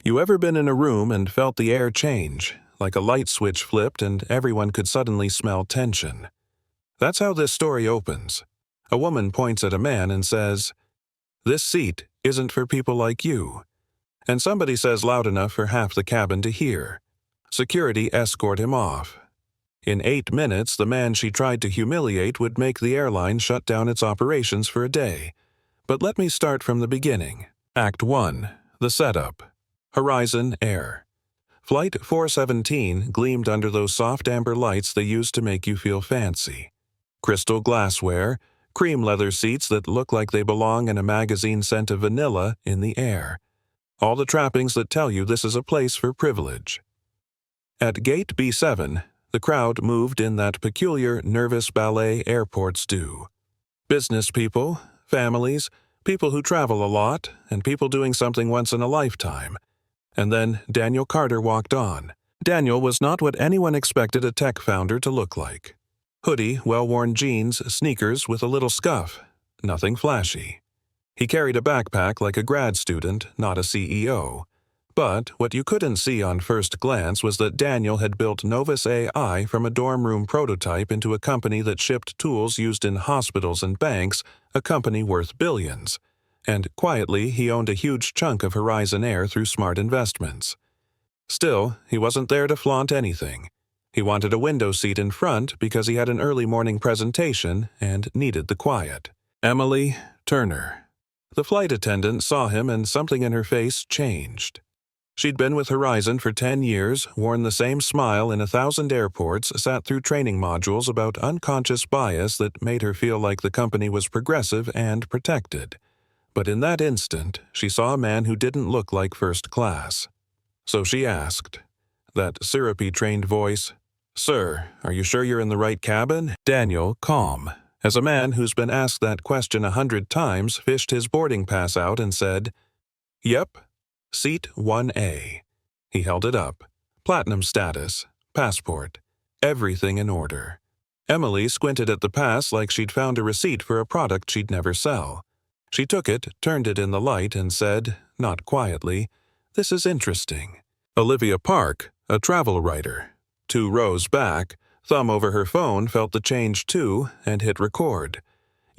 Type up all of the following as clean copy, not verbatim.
You ever been in a room and felt the air change, like a light switch flipped and everyone could suddenly smell tension? That's how this story opens. A woman points at a man and says, "This seat isn't for people like you." And somebody says loud enough for half the cabin to hear. Security escort him off. In 8 minutes, the man she tried to humiliate would make the airline shut down its operations for a day. But let me start from the beginning. Act 1. The setup. Horizon Air. Flight 417 gleamed under those soft amber lights they use to make you feel fancy. Crystal glassware, cream leather seats that look like they belong in a magazine scent of vanilla in the air. All the trappings that tell you this is a place for privilege. At gate B7, the crowd moved in that peculiar, nervous ballet airports do. Business people, families, people who travel a lot, and people doing something once in a lifetime. And then Daniel Carter walked on. Daniel was not what anyone expected a tech founder to look like. Hoodie, well-worn jeans, sneakers with a little scuff. Nothing flashy. He carried a backpack like a grad student, not a CEO. But what you couldn't see on first glance was that Daniel had built Novus AI from a dorm room prototype into a company that shipped tools used in hospitals and banks, a company worth billions. And quietly, he owned a huge chunk of Horizon Air through smart investments. Still, he wasn't there to flaunt anything. He wanted a window seat in front because he had an early morning presentation and needed the quiet. Emily Turner. The flight attendant saw him and something in her face changed. She'd been with Horizon for 10 years, worn the same smile in 1,000 airports, sat through training modules about unconscious bias that made her feel like the company was progressive and protected. But in that instant, she saw a man who didn't look like first class. So she asked, that syrupy trained voice, "Sir, are you sure you're in the right cabin?" Daniel, calm, as a man who's been asked that question 100 times, fished his boarding pass out and said, "Yep, seat 1A. He held it up. Platinum status, passport, everything in order. Emily squinted at the pass like she'd found a receipt for a product she'd never sell. She took it, turned it in the light, and said, not quietly, "This is interesting." Olivia Park, a travel writer, 2 rows back, thumb over her phone, felt the change too, and hit record.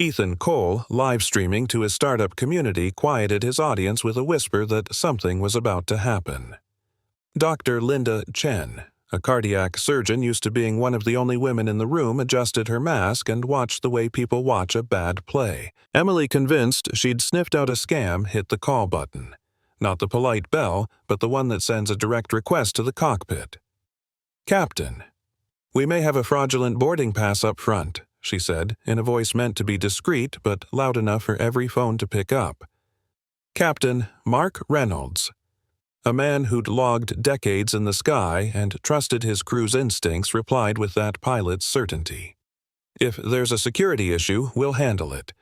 Ethan Cole, live streaming to his startup community, quieted his audience with a whisper that something was about to happen. Dr. Linda Chen, a cardiac surgeon used to being one of the only women in the room, adjusted her mask and watched the way people watch a bad play. Emily, convinced she'd sniffed out a scam, hit the call button. Not the polite bell, but the one that sends a direct request to the cockpit. "Captain, we may have a fraudulent boarding pass up front," she said, in a voice meant to be discreet but loud enough for every phone to pick up. Captain Mark Reynolds. A man who'd logged decades in the sky and trusted his crew's instincts replied with that pilot's certainty. "If there's a security issue, we'll handle it.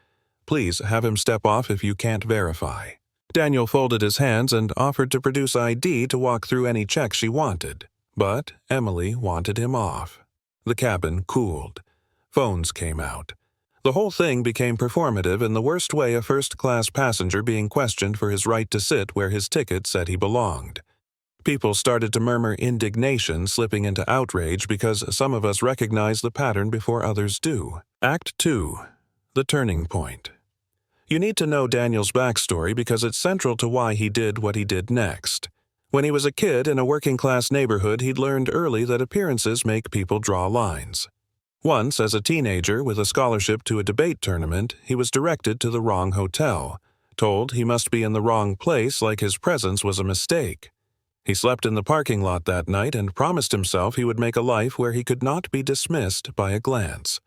Please have him step off if you can't verify." Daniel folded his hands and offered to produce ID to walk through any checks she wanted. But Emily wanted him off. The cabin cooled. Phones came out. The whole thing became performative in the worst way, a first-class passenger being questioned for his right to sit where his ticket said he belonged. People started to murmur indignation, slipping into outrage because some of us recognize the pattern before others do. Act 2. The turning point. You need to know Daniel's backstory because it's central to why he did what he did next. When he was a kid in a working-class neighborhood, he'd learned early that appearances make people draw lines. Once, as a teenager with a scholarship to a debate tournament, he was directed to the wrong hotel, told he must be in the wrong place like his presence was a mistake. He slept in the parking lot that night and promised himself he would make a life where he could not be dismissed by a glance.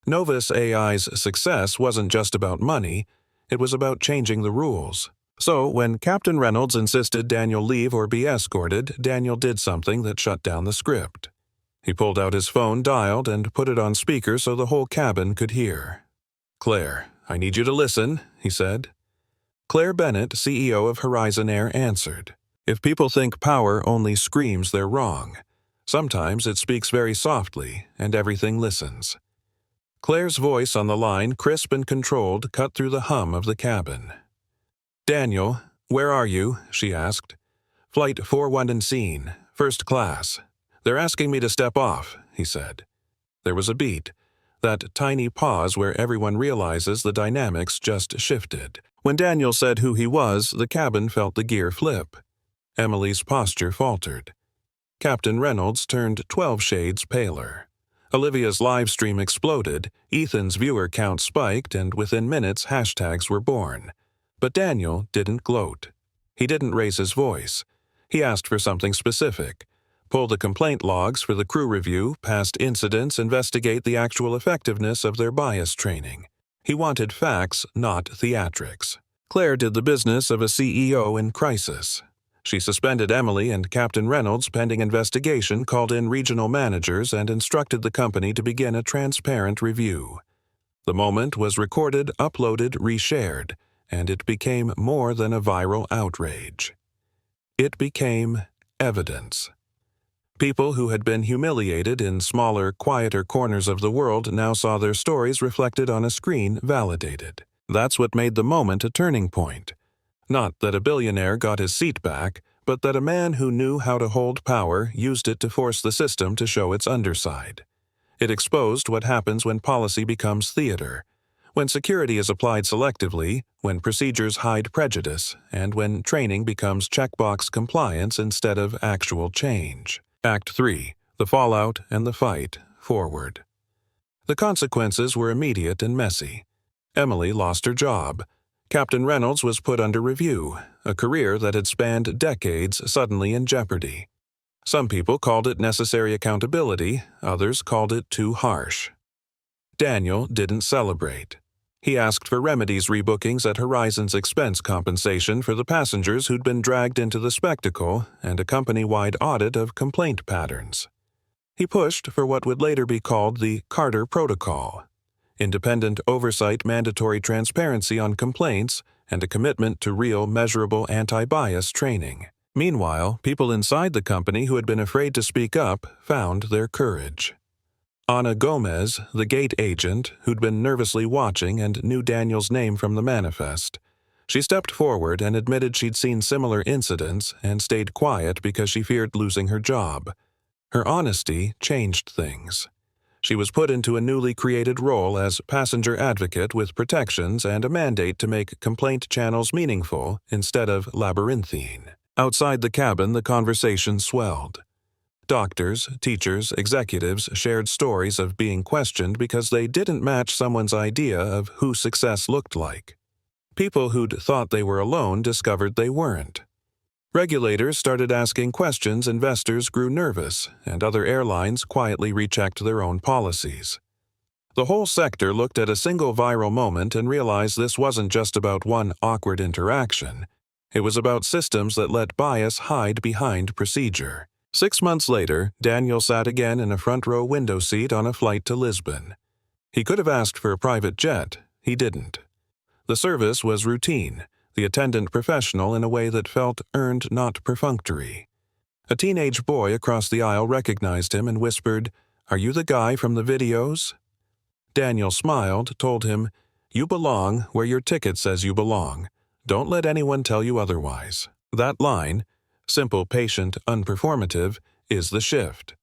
Novus AI's success wasn't just about money, it was about changing the rules. So, when Captain Reynolds insisted Daniel leave or be escorted, Daniel did something that shut down the script. He pulled out his phone, dialed, and put it on speaker so the whole cabin could hear. "Claire, I need you to listen," he said. Claire Bennett, CEO of Horizon Air, answered. If people think power only screams, they're wrong. Sometimes it speaks very softly, and everything listens. Claire's voice on the line, crisp and controlled, cut through the hum of the cabin. "Daniel, where are you?" she asked. "Flight 41 scene, first class. They're asking me to step off," he said. There was a beat, that tiny pause where everyone realizes the dynamics just shifted. When Daniel said who he was, the cabin felt the gear flip. Emily's posture faltered. Captain Reynolds turned 12 shades paler. Olivia's live stream exploded, Ethan's viewer count spiked, and within minutes hashtags were born. But Daniel didn't gloat. He didn't raise his voice. He asked for something specific. Pull the complaint logs for the crew review, past incidents, investigate the actual effectiveness of their bias training. He wanted facts, not theatrics. Claire did the business of a CEO in crisis. She suspended Emily and Captain Reynolds pending investigation, called in regional managers, and instructed the company to begin a transparent review. The moment was recorded, uploaded, reshared, and it became more than a viral outrage. It became evidence. People who had been humiliated in smaller, quieter corners of the world now saw their stories reflected on a screen validated. That's what made the moment a turning point. Not that a billionaire got his seat back, but that a man who knew how to hold power used it to force the system to show its underside. It exposed what happens when policy becomes theater, when security is applied selectively, when procedures hide prejudice, and when training becomes checkbox compliance instead of actual change. Act 3. The Fallout and the Fight Forward. The consequences were immediate and messy. Emily lost her job. Captain Reynolds was put under review, a career that had spanned decades suddenly in jeopardy. Some people called it necessary accountability, others called it too harsh. Daniel didn't celebrate. He asked for remedies rebookings at Horizon's expense compensation for the passengers who'd been dragged into the spectacle and a company-wide audit of complaint patterns. He pushed for what would later be called the Carter Protocol, independent oversight, mandatory transparency on complaints, and a commitment to real, measurable anti-bias training. Meanwhile, people inside the company who had been afraid to speak up found their courage. Ana Gomez, the gate agent, who'd been nervously watching and knew Daniel's name from the manifest. She stepped forward and admitted she'd seen similar incidents and stayed quiet because she feared losing her job. Her honesty changed things. She was put into a newly created role as passenger advocate with protections and a mandate to make complaint channels meaningful instead of labyrinthine. Outside the cabin, the conversation swelled. Doctors, teachers, executives shared stories of being questioned because they didn't match someone's idea of who success looked like. People who'd thought they were alone discovered they weren't. Regulators started asking questions, investors grew nervous, and other airlines quietly rechecked their own policies. The whole sector looked at a single viral moment and realized this wasn't just about one awkward interaction. It was about systems that let bias hide behind procedure. 6 months later, Daniel sat again in a front-row window seat on a flight to Lisbon. He could have asked for a private jet. He didn't. The service was routine, the attendant professional in a way that felt earned, not perfunctory. A teenage boy across the aisle recognized him and whispered, "Are you the guy from the videos?" Daniel smiled, told him, "You belong where your ticket says you belong. Don't let anyone tell you otherwise." That line, simple, patient, unperformative, is the shift.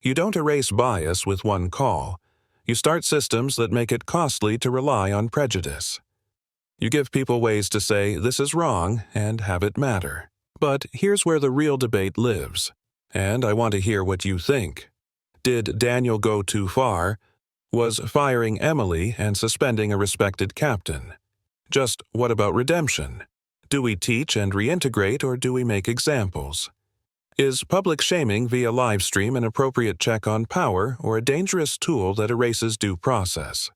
You don't erase bias with one call. You start systems that make it costly to rely on prejudice. You give people ways to say, "This is wrong," and have it matter. But here's where the real debate lives. And I want to hear what you think. Did Daniel go too far? Was firing Emily and suspending a respected captain? Just what about redemption? Do we teach and reintegrate, or do we make examples? Is public shaming via livestream an appropriate check on power or a dangerous tool that erases due process?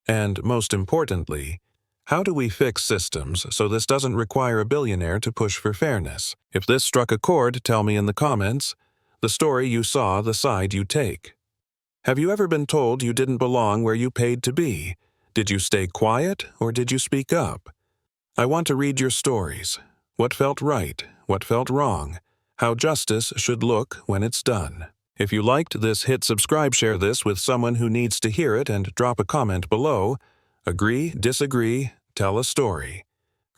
And most importantly, how do we fix systems so this doesn't require a billionaire to push for fairness? If this struck a chord, tell me in the comments. The story you saw, the side you take. Have you ever been told you didn't belong where you paid to be? Did you stay quiet, or did you speak up? I want to read your stories. What felt right? What felt wrong? How justice should look when it's done. If you liked this, hit subscribe, share this with someone who needs to hear it, and drop a comment below. Agree, disagree, tell a story.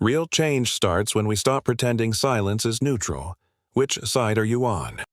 Real change starts when we stop pretending silence is neutral, Which side are you on?